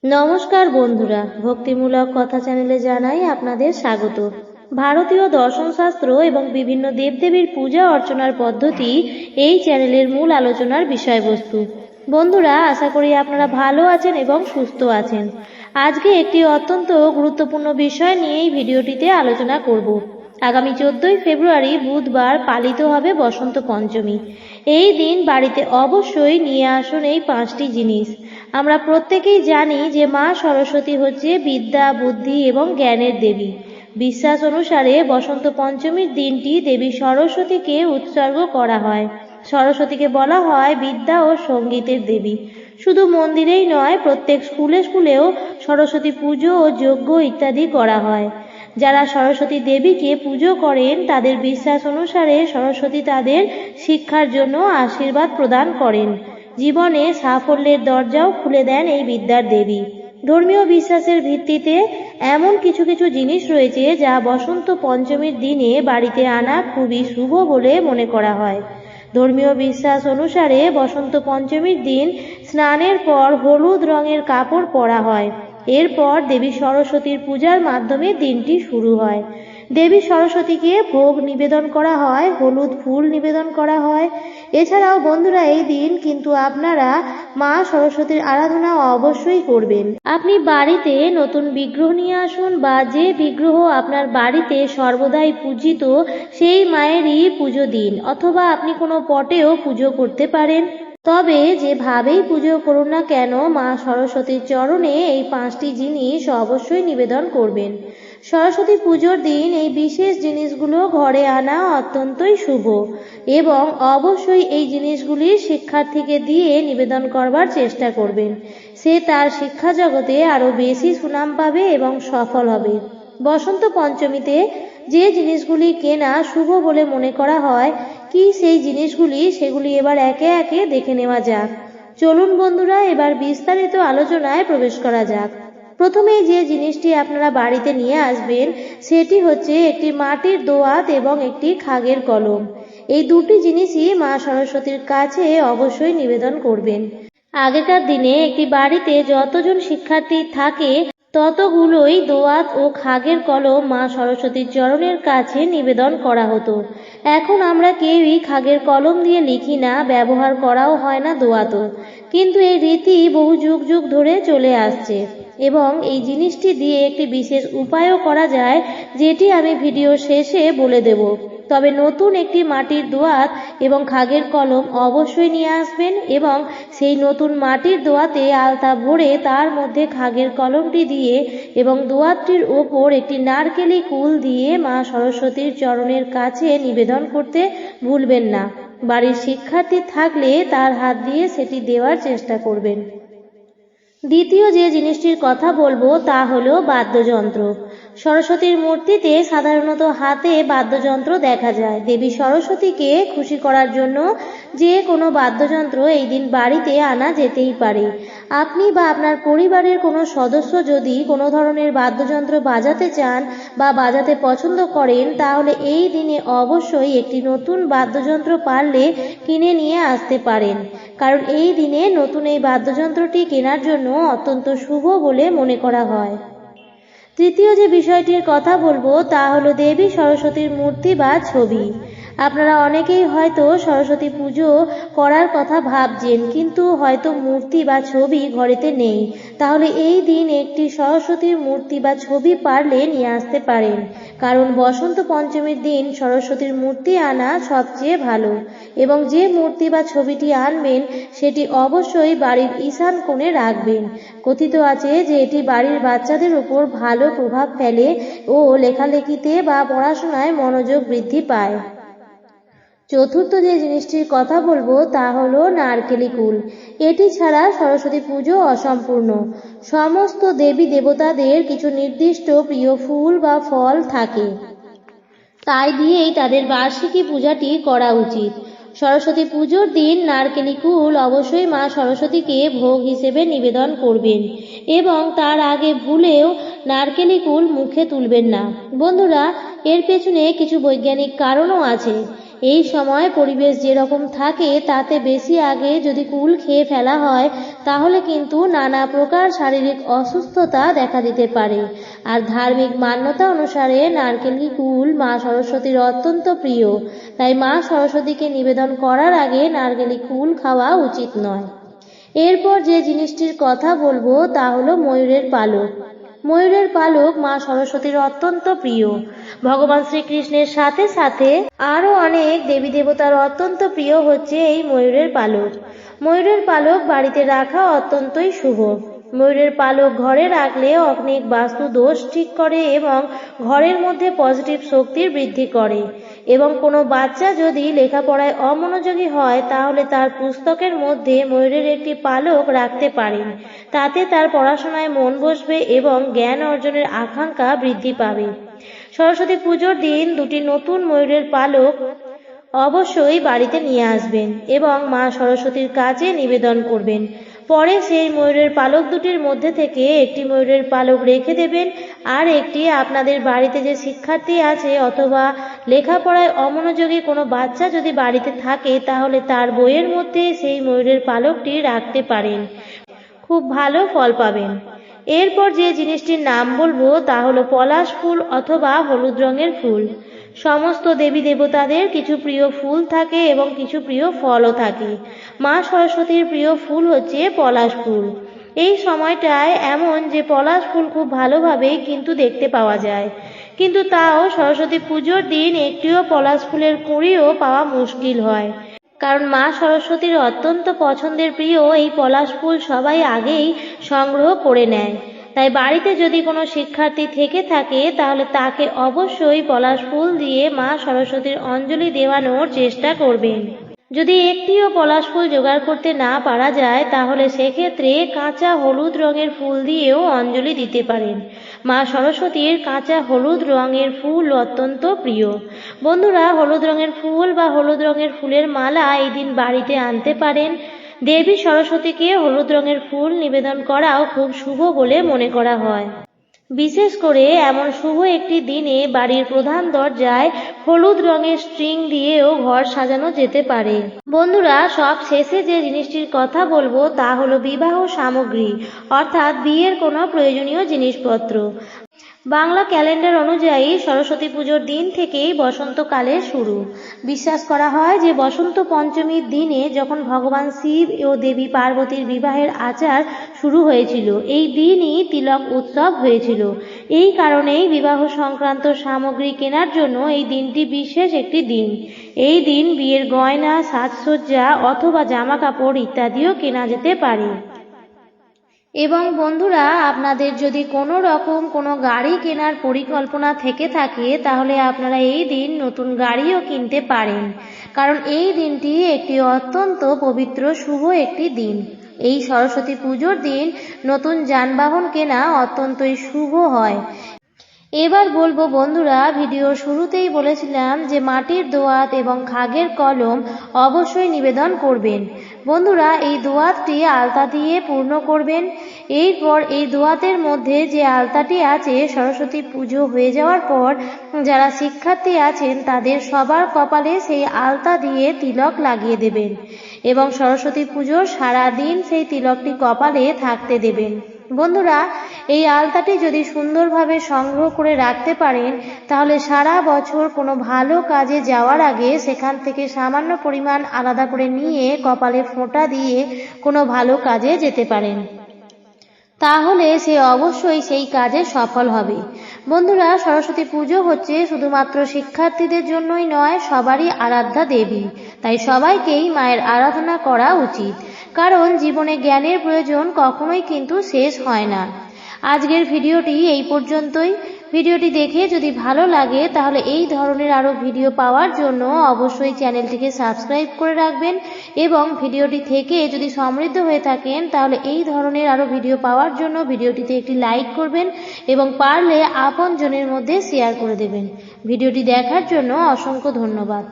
নমস্কার বন্ধুরা, ভক্তিমূলক কথা চ্যানেলে জানাই আপনাদের স্বাগত। ভারতীয় দর্শনশাস্ত্র এবং বিভিন্ন দেবদেবীর পূজা অর্চনার পদ্ধতি এই চ্যানেলের মূল আলোচনার বিষয়বস্তু। বন্ধুরা, আশা করি আপনারা ভালো আছেন এবং সুস্থ আছেন। আজকে একটি অত্যন্ত গুরুত্বপূর্ণ বিষয় নিয়ে এই ভিডিওটিতে আলোচনা করব। আগামী 14ই ফেব্রুয়ারি বুধবার পালিত হবে বসন্ত পঞ্চমী। এই দিন বাড়িতে অবশ্যই নিয়ে আসুন এই 5টি জিনিস। আমরা প্রত্যেকেই জানি যে মা সরস্বতী হচ্ছে বিদ্যা, বুদ্ধি এবং জ্ঞানের দেবী। বিশ্বাস অনুসারে বসন্ত পঞ্চমীর দিনটি দেবী সরস্বতীকে উৎসর্গ করা হয়। সরস্বতীকে বলা হয় বিদ্যা ও সঙ্গীতের দেবী। শুধু মন্দিরেই নয়, প্রত্যেক স্কুলেও সরস্বতী পুজো ও যজ্ঞ ইত্যাদি করা হয়। যারা সরস্বতী দেবীকে পুজো করেন তাদের বিশ্বাস অনুসারে সরস্বতী তাদের শিক্ষার জন্য আশীর্বাদ প্রদান করেন। জীবনে সাফল্যের দরজাও খুলে দেন এই বিদ্যার দেবী। ধর্মীয় বিশ্বাসের ভিত্তিতে এমন কিছু কিছু জিনিস রয়েছে যা বসন্ত পঞ্চমীর দিনে বাড়িতে আনা খুবই শুভ বলে মনে করা হয়। ধর্মীয় বিশ্বাস অনুসারে বসন্ত পঞ্চমীর দিন স্নানের পর হলুদ রঙের কাপড় পরা হয়। এরপর দেবী সরস্বতীর পূজার মাধ্যমে দিনটি শুরু হয়। দেবী সরস্বতীকে ভোগ নিবেদন করা হয়, হলুদ ফুল নিবেদন করা হয়। এছাড়াও বন্ধুরা, এই দিন কিন্তু আপনারা মা সরস্বতীর আরাধনা অবশ্যই করবেন। আপনি বাড়িতে নতুন বিগ্রহ নিয়ে আসুন বা যে বিগ্রহ আপনার বাড়িতে সর্বদাই পূজিত সেই মায়েরই পুজো দিন, অথবা আপনি কোনো পটেও পুজো করতে পারেন। তবে যেভাবেই পুজো করুন না কেন, মা সরস্বতীর চরণে এই 5টি জিনিস অবশ্যই নিবেদন করবেন। সরস্বতী পুজোর দিন এই বিশেষ জিনিসগুলো ঘরে আনা অত্যন্তই শুভ এবং অবশ্যই এই জিনিসগুলি শিক্ষার্থীকে দিয়ে নিবেদন করবার চেষ্টা করবেন। সে তার শিক্ষা জগতে আরও বেশি সুনাম পাবে এবং সফল হবে। বসন্ত পঞ্চমীতে যে জিনিসগুলি কেনা শুভ বলে মনে করা হয়, কি সেই জিনিসগুলি সেগুলি এবার একে একে দেখে নেওয়া যাক। চলুন বন্ধুরা, এবার বিস্তারিত আলোচনায় প্রবেশ করা যাক। প্রথমেই যে জিনিসটি আপনারা বাড়িতে নিয়ে আসবেন সেটি হচ্ছে একটি মাটির দোয়াত এবং একটি খাগের কলম। এই দুটি জিনিসই মা সরস্বতীর কাছে অবশ্যই নিবেদন করবেন। আগেকার দিনে একটি বাড়িতে যতজন শিক্ষার্থী থাকে ততগুলোই দোয়াত ও খাগের কলম মা সরস্বতীর চরণের কাছে নিবেদন করা হতো। এখন আমরা কেউই খাগের কলম দিয়ে লিখি না, ব্যবহার করাও হয় না দোয়াতও। কিন্তু এই রীতি বহু যুগ যুগ ধরে চলে আসছে এবং এই জিনিসটি দিয়ে একটি বিশেষ উপায়ও করা যায়, যেটি আমি ভিডিও শেষে বলে দেব। তবে নতুন একটি মাটির দোয়াত এবং খাগের কলম অবশ্যই নিয়ে আসবেন এবং সেই নতুন মাটির দোয়াতে আলতা ভরে তার মধ্যে খাগের কলমটি দিয়ে এবং দোয়াতটির ওপর একটি নারকেলি কুল দিয়ে মা সরস্বতীর চরণের কাছে নিবেদন করতে ভুলবেন না। বাড়ির শিক্ষার্থী থাকলে তার হাত দিয়ে সেটি দেওয়ার চেষ্টা করবেন। দ্বিতীয় যে জিনিসটির কথা বলবো তা হলো বাদ্যযন্ত্র। সরস্বতীর মূর্তিতে সাধারণত হাতে বাদ্যযন্ত্র দেখা যায়। দেবী সরস্বতীকে খুশি করার জন্য যে কোনো বাদ্যযন্ত্র এই দিন বাড়িতে আনা যেতেই পারে। আপনি বা আপনার পরিবারের কোনো সদস্য যদি কোনো ধরনের বাদ্যযন্ত্র বাজাতে চান বা বাজাতে পছন্দ করেন, তাহলে এই দিনে অবশ্যই একটি নতুন বাদ্যযন্ত্র পারলে কিনে নিয়ে আসতে পারেন, কারণ এই দিনে নতুন এই বাদ্যযন্ত্রটি কেনার জন্য অত্যন্ত শুভ বলে মনে করা হয়। তৃতীয় যে বিষয়টির কথা বলবো তা হলো দেবী সরস্বতীর মূর্তি বা ছবি। আপনারা অনেকেই হয়তো সরস্বতী পুজো করার কথা ভাবছেন, কিন্তু হয়তো মূর্তি বা ছবি ঘরেতে নেই। তাহলে এই দিন একটি সরস্বতীর মূর্তি বা ছবি পারলে নিয়ে আসতে পারেন, কারণ বসন্ত পঞ্চমীর দিন সরস্বতীর মূর্তি আনা সবচেয়ে ভালো এবং যে মূর্তি বা ছবিটি আনবেন সেটি অবশ্যই বাড়ির ঈশান কোণে রাখবেন। কথিত আছে যে এটি বাড়ির বাচ্চাদের উপর ভালো প্রভাব ফেলে ও লেখালেখিতে বা পড়াশোনায় মনোযোগ বৃদ্ধি পায়। চতুর্থ যে জিনিসটির কথা বলবো তা হলো নারকেলি কুল। এটি ছাড়া সরস্বতী পুজো অসম্পূর্ণ। সমস্ত দেবী দেবতাদের কিছু নির্দিষ্ট প্রিয় ফুল বা ফল থাকে, তাই দিয়েই তাদের বার্ষিকী পূজাটি করা উচিত। সরস্বতী পুজোর দিন নারকেলি কুল অবশ্যই মা সরস্বতীকে ভোগ হিসেবে নিবেদন করবেন এবং তার আগে ভুলেও নারকেলি কুল মুখে তুলবেন না। বন্ধুরা, এর পেছনে কিছু বৈজ্ঞানিক কারণও আছে। এই সময় পরিবেশ যেরকম থাকে তাতে বেশি আগে যদি কুল খেয়ে ফেলা হয় তাহলে কিন্তু নানা প্রকার শারীরিক অসুস্থতা দেখা দিতে পারে। আর ধার্মিক মান্যতা অনুসারে নারকেলি কুল মা সরস্বতীর অত্যন্ত প্রিয়, তাই মা সরস্বতীকে নিবেদন করার আগে নারকেলি কুল খাওয়া উচিত নয়। এরপর যে জিনিসটির কথা বলবো তা হলো ময়ূরের পালক। ময়ূরের পালক মা সরস্বতীর অত্যন্ত প্রিয়। ভগবান শ্রীকৃষ্ণের সাথে সাথে আরো অনেক দেবী দেবতার অত্যন্ত প্রিয় হচ্ছে এই ময়ূরের পালক। ময়ূরের পালক বাড়িতে রাখা অত্যন্তই শুভ। ময়ূরের পালক ঘরে রাখলে অনেক বাস্তু দোষ ঠিক করে এবং ঘরের মধ্যে পজিটিভ শক্তির বৃদ্ধি করে। এবং কোনো বাচ্চা যদি লেখাপড়ায় অমনোযোগী হয় তাহলে তার পুস্তকের মধ্যে ময়ূরের একটি পালক রাখতে পারেন। তাতে তার পড়াশোনায় মন বসবে এবং জ্ঞান অর্জনের আকাঙ্ক্ষা বৃদ্ধি পাবে। সরস্বতী পুজোর দিন দুটি নতুন ময়ূরের পালক অবশ্যই বাড়িতে নিয়ে আসবেন এবং মা সরস্বতীর কাছে নিবেদন করবেন। পরে সেই ময়ূরের পালক দুটির মধ্যে থেকে একটি ময়ূরের পালক রেখে দেবেন আর একটি আপনাদের বাড়িতে যে শিক্ষার্থী আছে অথবা লেখাপড়ায় অমনোযোগী কোনো বাচ্চা যদি বাড়িতে থাকে তাহলে তার বইয়ের মধ্যে সেই ময়ূরের পালকটি রাখতে পারেন, খুব ভালো ফল পাবেন। এরপর যে জিনিসটির নাম বলবো তা হলো পলাশ ফুল অথবা হলুদ রঙের ফুল। সমস্ত দেবী দেবতাদের কিছু প্রিয় ফুল থাকে এবং কিছু প্রিয় ফলও থাকে। মা সরস্বতীর প্রিয় ফুল হচ্ছে পলাশ ফুল। এই সময়টায় এমন যে পলাশ ফুল খুব ভালোভাবেই কিন্তু দেখতে পাওয়া যায়, কিন্তু তাও সরস্বতী পুজোর দিন একটিও পলাশ ফুলের কুঁড়িও পাওয়া মুশকিল হয়, কারণ মা সরস্বতীর অত্যন্ত পছন্দের প্রিয় এই পলাশ ফুল সবাই আগেই সংগ্রহ করে নেয়। তাই বাড়িতে যদি কোনো শিক্ষার্থী থেকে থাকে তাহলে তাকে অবশ্যই পলাশ ফুল দিয়ে মা সরস্বতীর অঞ্জলি দেওয়ানোর চেষ্টা করবেন। যদি একটিও পলাশ ফুল জোগাড় করতে না পারা যায় তাহলে সেক্ষেত্রে কাঁচা হলুদ রঙের ফুল দিয়েও অঞ্জলি দিতে পারেন। মা সরস্বতীর কাঁচা হলুদ রঙের ফুল অত্যন্ত প্রিয়। বন্ধুরা, হলুদ রঙের ফুল বা হলুদ রঙের ফুলের মালা এই দিন বাড়িতে আনতে পারেন। দেবী সরস্বতীকে হলুদ রঙের ফুল নিবেদন করাও খুব শুভ বলে মনে করা হয়। বিশেষ করে এমন শুভ একটি দিনে বাড়ির প্রধান দরজায় হলুদ রঙের স্ট্রিং দিয়েও ঘর সাজানো যেতে পারে। বন্ধুরা, সব শেষে যে জিনিসটির কথা বলবো তা হলো বিবাহ সামগ্রী, অর্থাৎ বিয়ের কোনো প্রয়োজনীয় জিনিসপত্র। বাংলা ক্যালেন্ডার অনুযায়ী সরস্বতী পুজোর দিন থেকেই বসন্তকালের শুরু। বিশ্বাস করা হয় যে বসন্ত পঞ্চমীর দিনে যখন ভগবান শিব ও দেবী পার্বতীর বিবাহের আচার শুরু হয়েছিল, এই দিনই তিলক উৎসব হয়েছিল। এই কারণেই বিবাহ সংক্রান্ত সামগ্রী কেনার জন্য এই দিনটি বিশেষ একটি দিন। এই দিন বিয়ের গয়না, সাজসজ্জা অথবা জামা কাপড় ইত্যাদিও কেনা যেতে পারে। এবং বন্ধুরা, আপনাদের যদি কোনো রকম কোনো গাড়ি কেনার পরিকল্পনা থেকে থাকে তাহলে আপনারা এই দিন নতুন গাড়িও কিনতে পারেন, কারণ এই দিনটি একটি অত্যন্ত পবিত্র শুভ একটি দিন। এই সরস্বতী পুজোর দিন নতুন যানবাহন কেনা অত্যন্তই শুভ হয়। এবার বলবো বন্ধুরা, ভিডিও শুরুতেই বলেছিলাম যে মাটির দোয়াত এবং খাগের কলম অবশ্যই নিবেদন করবেন। বন্ধুরা, এই দোয়াতটি আলতা দিয়ে পূর্ণ করবেন। এরপর এই দোয়াতের মধ্যে যে আলতাটি আছে, সরস্বতী পুজো হয়ে যাওয়ার পর যারা শিক্ষার্থী আছেন তাদের সবার কপালে সেই আলতা দিয়ে তিলক লাগিয়ে দেবেন এবং সরস্বতী পুজোর সারা দিন সেই তিলকটি কপালে থাকতে দেবেন। বন্ধুরা, এই আলতাটি যদি সুন্দরভাবে সংগ্রহ করে রাখতে পারেন তাহলে সারা বছর কোনো ভালো কাজে যাওয়ার আগে সেখান থেকে সামান্য পরিমাণ আলাদা করে নিয়ে কপালে ফোঁটা দিয়ে কোনো ভালো কাজে যেতে পারেন, তাহলে সে অবশ্যই সেই কাজে সফল হবে। বন্ধুরা, সরস্বতী পুজো হচ্ছে শুধুমাত্র শিক্ষার্থীদের জন্যই নয়, সবারই আরাধ্যা দেবী। তাই সবাইকেই মায়ের আরাধনা করা উচিত, কারণ জীবনে জ্ঞানের প্রয়োজন কখনোই কিন্তু শেষ হয় না। আজকের ভিডিওটি এই পর্যন্তই। ভিডিওটি দেখে যদি ভালো লাগে তাহলে এই ধরনের আরও ভিডিও পাওয়ার জন্য অবশ্যই চ্যানেলটিকে সাবস্ক্রাইব করে রাখবেন এবং ভিডিওটি থেকে যদি সমৃদ্ধ হয়ে থাকেন তাহলে এই ধরনের আরও ভিডিও পাওয়ার জন্য ভিডিওটিতে একটি লাইক করবেন এবং পারলে আপনজনের মধ্যে শেয়ার করে দেবেন। ভিডিওটি দেখার জন্য অসংখ্য ধন্যবাদ।